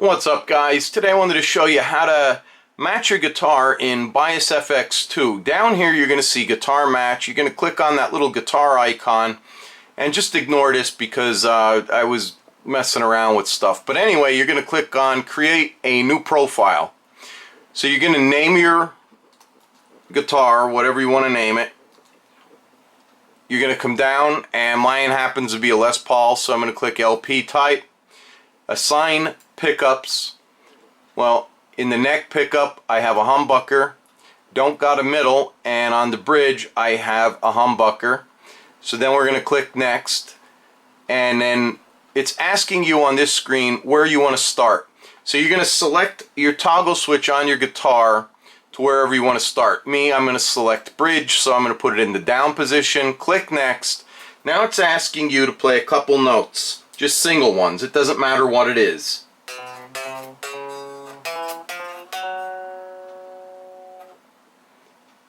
What's up, guys? Today I wanted to show you how to match your guitar in Bias FX 2. Down here you're going to see guitar match. You're going to click on that little guitar icon and just ignore this because I was messing around with stuff. But anyway, you're going to click on create a new profile. So you're going to name your guitar, whatever you want to name it. You're going to come down, and mine happens to be a Les Paul, so I'm going to click LP type. Assign pickups. Well, in the neck pickup I have a humbucker, don't got a middle, and on the bridge I have a humbucker. So then we're going to click next, and then it's asking you on this screen where you want to start. So you're going to select your toggle switch on your guitar to wherever you want to start. Me, I'm going to select bridge, so I'm going to put it in the down position. Click next. Now it's asking you to play a couple notes, just single ones. It doesn't matter what it is.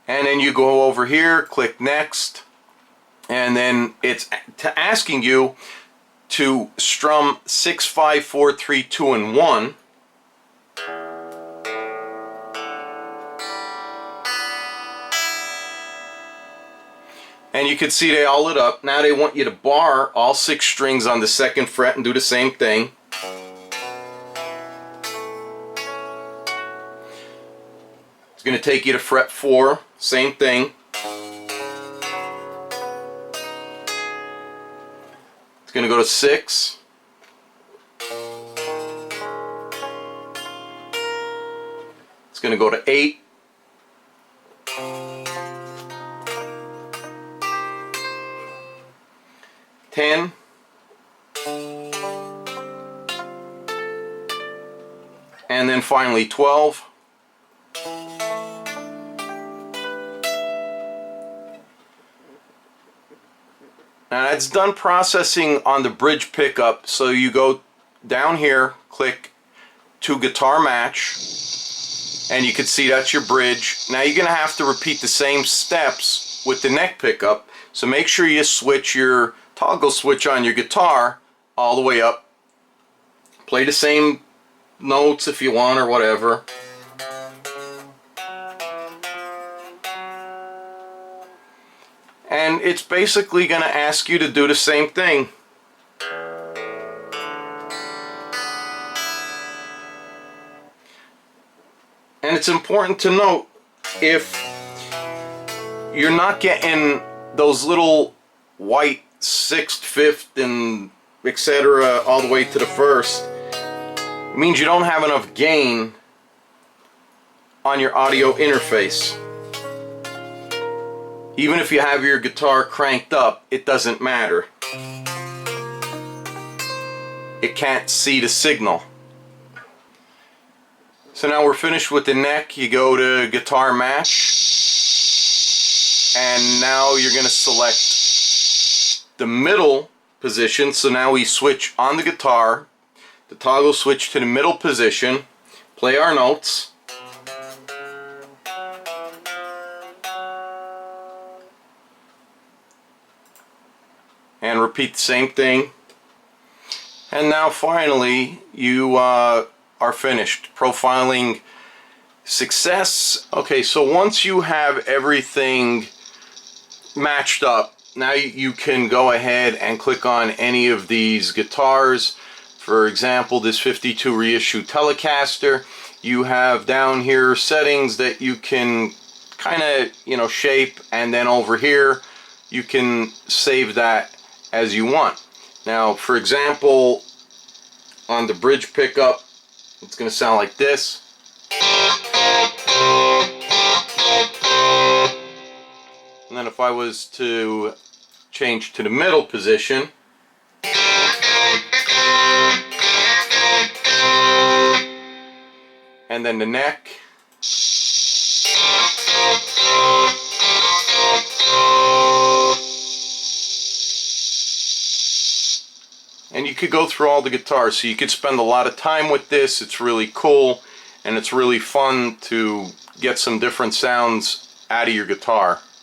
And then you go over here, click next, and then it's asking you to strum 6, 5, 4, 3, 2, and 1. And you can see they all lit up. Now they want you to bar all 6 strings on the 2nd fret and do the same thing. It's going to take you to fret 4, same thing. It's going to go to 6. It's going to go to 8. Ten, and then finally 12. Now that's done processing on the bridge pickup, so you go down here, click to guitar match, and you can see that's your bridge. Now you're going to have to repeat the same steps with the neck pickup, so make sure you switch your toggle switch on your guitar all the way up. Play the same notes if you want or whatever. And it's basically going to ask you to do the same thing. And it's important to note, if you're not getting those little white 6th, 5th, and etc. all the way to the 1st, it means you don't have enough gain on your audio interface. Even if you have your guitar cranked up, it doesn't matter. It can't see the signal. So now we're finished with the neck. You go to guitar match, and now you're going to select the middle position. So now we switch on the guitar, the toggle switch to the middle position, play our notes, and repeat the same thing. And now finally you are finished. Profiling success. Okay, so once you have everything matched up, now you can go ahead and click on any of these guitars. For example, this 52 reissue Telecaster. You have down here settings that you can kind of, shape, and then over here you can save that as you want. Now, for example, on the bridge pickup, it's going to sound like this. And then if I was to change to the middle position, and then the neck, and you could go through all the guitars, so you could spend a lot of time with this. It's really cool, and it's really fun to get some different sounds out of your guitar.